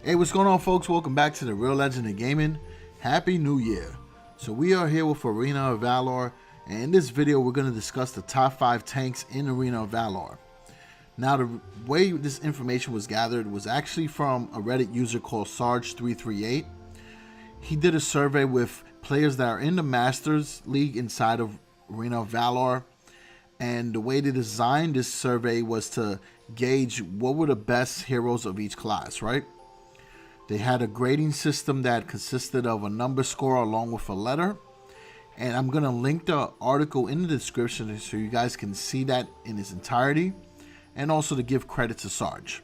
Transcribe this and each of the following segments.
Hey, what's going on, folks? Welcome back to the Real Legend of Gaming. Happy New Year. So we are here with Arena of Valor, and in this video we're going to discuss the top 5 tanks in Arena of Valor. Now, the way this information was gathered was actually from a Reddit user called Sarge338. He did a survey with players that are in the Masters League inside of Arena of Valor, and the way they designed this survey was to gauge what were the best heroes of each class, right? They had a grading system that consisted of a number score along with a letter. And I'm going to link the article in the description so you guys can see that in its entirety. And also to give credit to Sarge.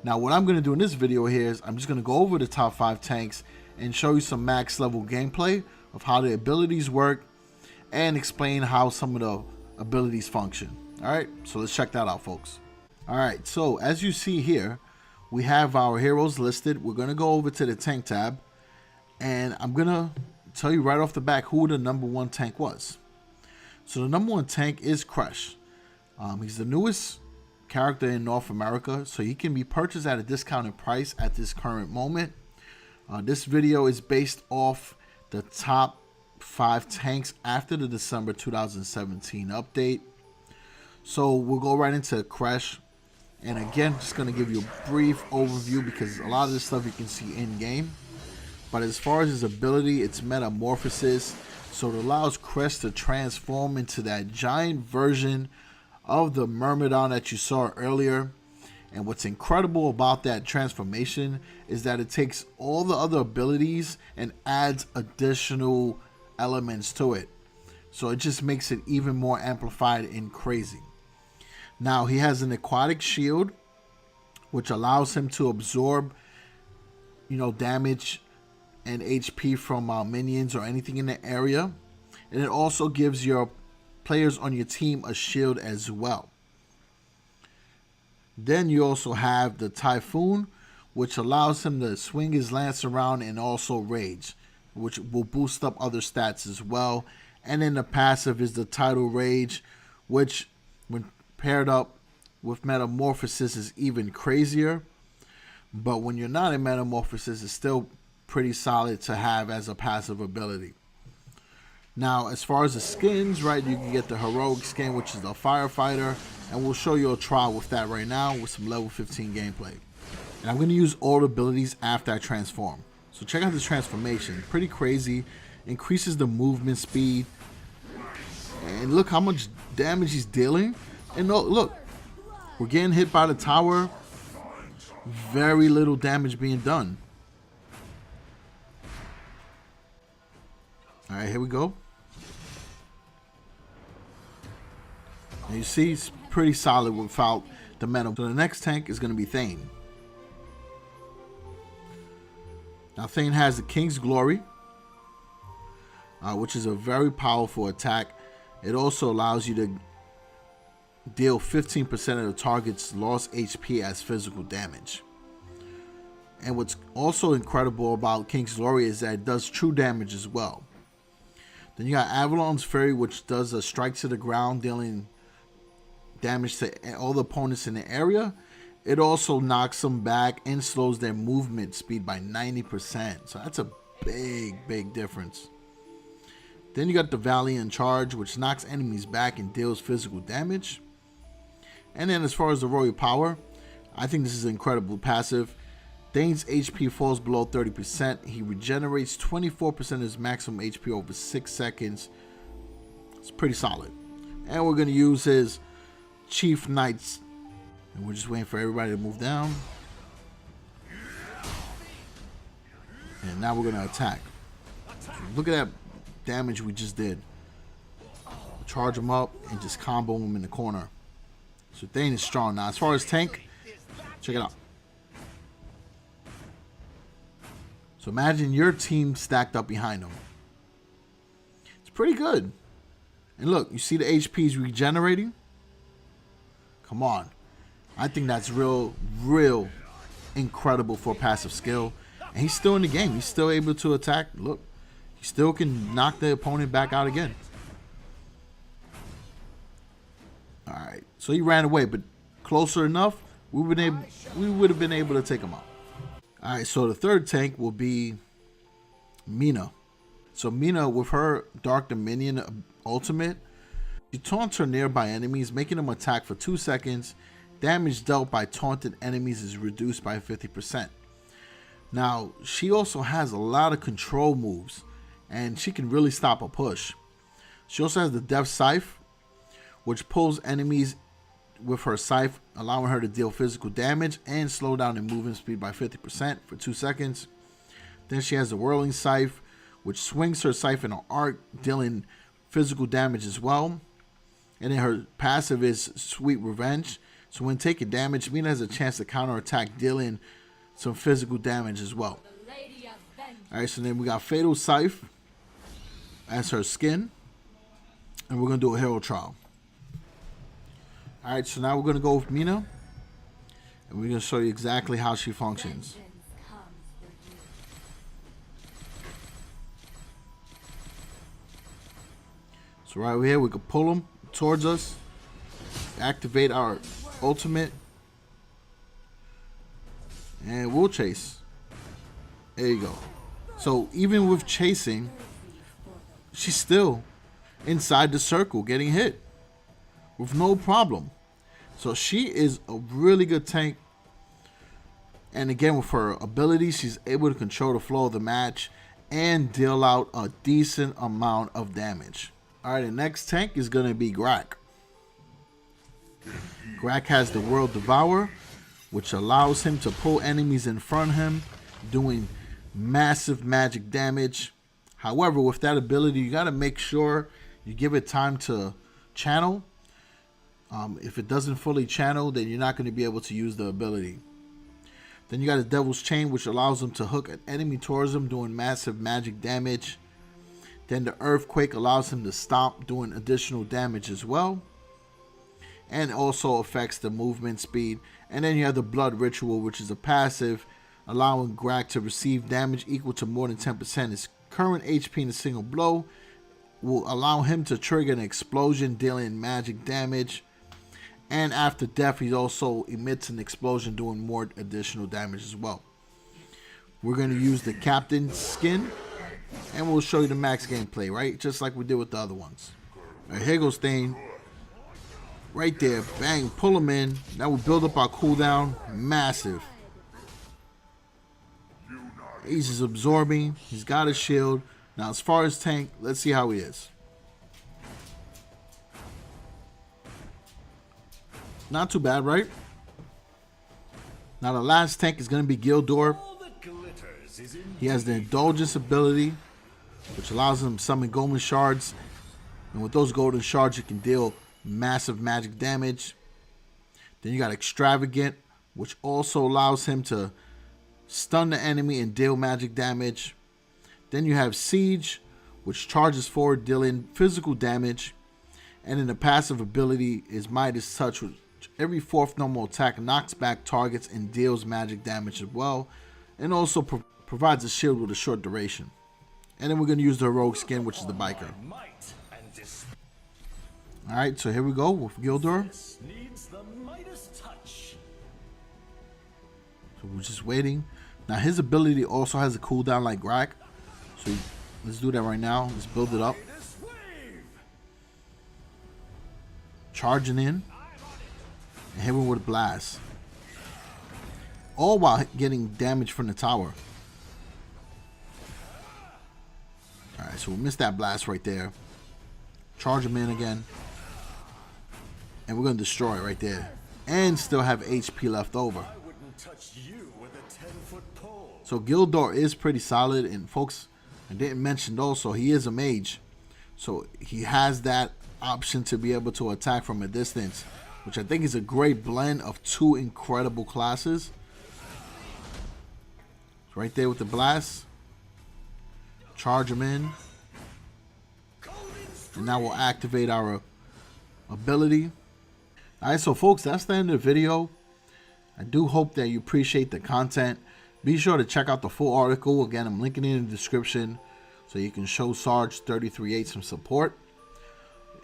Now, what I'm going to do in this video here is I'm just going to go over the top 5 tanks and show you some max level gameplay of how the abilities work and explain how some of the abilities function. Alright, so let's check that out, folks. Alright, so as you see here, we have our heroes listed. We're going to go over to the tank tab, and I'm going to tell you right off the back who the number 1 tank was. So the number 1 tank is Crush. He's the newest character in North America, so he can be purchased at a discounted price at this current moment. This video is based off the top 5 tanks after the December 2017 update. So we'll go right into Crush. And again, just going to give you a brief overview because a lot of this stuff you can see in game. But as far as his ability, it's metamorphosis. So it allows Crush to transform into that giant version of the Myrmidon that you saw earlier. And what's incredible about that transformation is that it takes all the other abilities and adds additional elements to it. So it just makes it even more amplified and crazy. Now, he has an aquatic shield, which allows him to absorb, damage and HP from minions or anything in the area. And it also gives your players on your team a shield as well. Then you also have the Typhoon, which allows him to swing his lance around and also rage, which will boost up other stats as well. And then the passive is the Tidal Rage, which when paired up with Metamorphosis is even crazier. But when you're not in Metamorphosis, it's still pretty solid to have as a passive ability. Now, as far as the skins, right, you can get the Heroic skin, which is the Firefighter, and we'll show you a trial with that right now with some level 15 gameplay. And I'm going to use all the abilities after I transform. So check out this transformation. Pretty crazy. Increases the movement speed. And look how much damage he's dealing. And look, we're getting hit by the tower. Very little damage being done. Alright, here we go. And you see, it's pretty solid without the metal. So the next tank is going to be Thane. Now, Thane has the King's Glory, which is a very powerful attack. It also allows you to deal 15% of the target's lost HP as physical damage. And what's also incredible about King's Glory is that it does true damage as well. Then you got Avalon's Fury, which does a strike to the ground, dealing damage to all the opponents in the area. It also knocks them back and slows their movement speed by 90%. So that's a big difference. Then you got the Valiant Charge, which knocks enemies back and deals physical damage. And then as far as the Royal Power, I think this is an incredible passive. Thane's HP falls below 30%. He regenerates 24% of his maximum HP over 6 seconds. It's pretty solid. And we're going to use his Chief Knights. And we're just waiting for everybody to move down. And now we're going to attack. Look at that damage we just did. Charge him up and just combo him in the corner. So Thane is strong. Now, as far as tank, check it out. So imagine your team stacked up behind him. It's pretty good. And look, you see the HP's regenerating? Come on. I think that's real incredible for passive skill. And he's still in the game. He's still able to attack. Look, he still can knock the opponent back out again. Alright, so he ran away, but closer enough, we would have been able to take him out. Alright, so the third tank will be Mina. So Mina, with her Dark Dominion ultimate, she taunts her nearby enemies, making them attack for 2 seconds. Damage dealt by taunted enemies is reduced by 50%. Now, she also has a lot of control moves, and she can really stop a push. She also has the Death Scythe, which pulls enemies with her scythe, allowing her to deal physical damage and slow down their movement speed by 50% for 2 seconds. Then she has the Whirling Scythe, which swings her scythe in an arc, dealing physical damage as well. And then her passive is Sweet Revenge. So when taking damage, Mina has a chance to counterattack, dealing some physical damage as well. Alright, so then we got Fatal Scythe as her skin. And we're going to do a hero trial. Alright, so now we're going to go with Mina. And we're going to show you exactly how she functions. So right here, we can pull them towards us. Activate our ultimate. And we'll chase. There you go. So even with chasing, she's still inside the circle getting hit with no problem. So she is a really good tank. And again, with her ability, she's able to control the flow of the match and deal out a decent amount of damage. Alright, the next tank is going to be Grak. Grak has the World Devourer, which allows him to pull enemies in front of him, doing massive magic damage. However, with that ability, you got to make sure you give it time to channel. If it doesn't fully channel, then you're not going to be able to use the ability. Then you got the Devil's Chain, which allows him to hook an enemy towards him, doing massive magic damage. Then the Earthquake allows him to stomp, doing additional damage as well. And also affects the movement speed. And then you have the Blood Ritual, which is a passive, allowing Grak to receive damage equal to more than 10% his current HP in a single blow. Will allow him to trigger an explosion, dealing magic damage. And after death, he also emits an explosion, doing more additional damage as well. We're going to use the Captain's skin. And we'll show you the max gameplay, right? Just like we did with the other ones. Alright, here goes Stain. Right there. Bang. Pull him in. Now we build up our cooldown. Massive. He's just absorbing. He's got a shield. Now, as far as tank, let's see how he is. Not too bad, right? Now, the last tank is going to be Gildor. He has the Indulgence ability, which allows him to summon golden shards. And with those golden shards, you can deal massive magic damage. Then you got Extravagant, which also allows him to stun the enemy and deal magic damage. Then you have Siege, which charges forward, dealing physical damage. And then the passive ability is Midas Touch, which every fourth normal attack knocks back targets and deals magic damage as well. And also provides a shield with a short duration. And then we're going to use the Rogue skin, which is the Biker. Alright, so here we go with Gildor. So we're just waiting. Now his ability also has a cooldown like Grak. So let's do that right now. Let's build it up. Charging in. And hit him with a blast. All while getting damage from the tower. Alright, so we missed that blast right there. Charge him in again. And we're going to destroy it right there. And still have HP left over. So Gildor is pretty solid. And folks, I didn't mention also, he is a mage. So he has that option to be able to attack from a distance, which I think is a great blend of two incredible classes. Right there with the blast. Charge him in. And now we'll activate our ability. Alright, so folks, that's the end of the video. I do hope that you appreciate the content. Be sure to check out the full article. Again, I'm linking it in the description so you can show Sarge338 some support.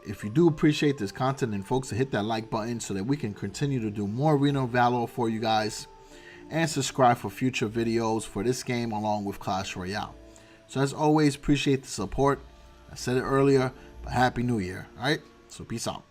If you do appreciate this content, then folks, hit that like button so that we can continue to do more Arena of Valor for you guys. and subscribe for future videos for this game along with Clash Royale. So as always, appreciate the support. I said it earlier, but Happy New Year. Alright, so peace out.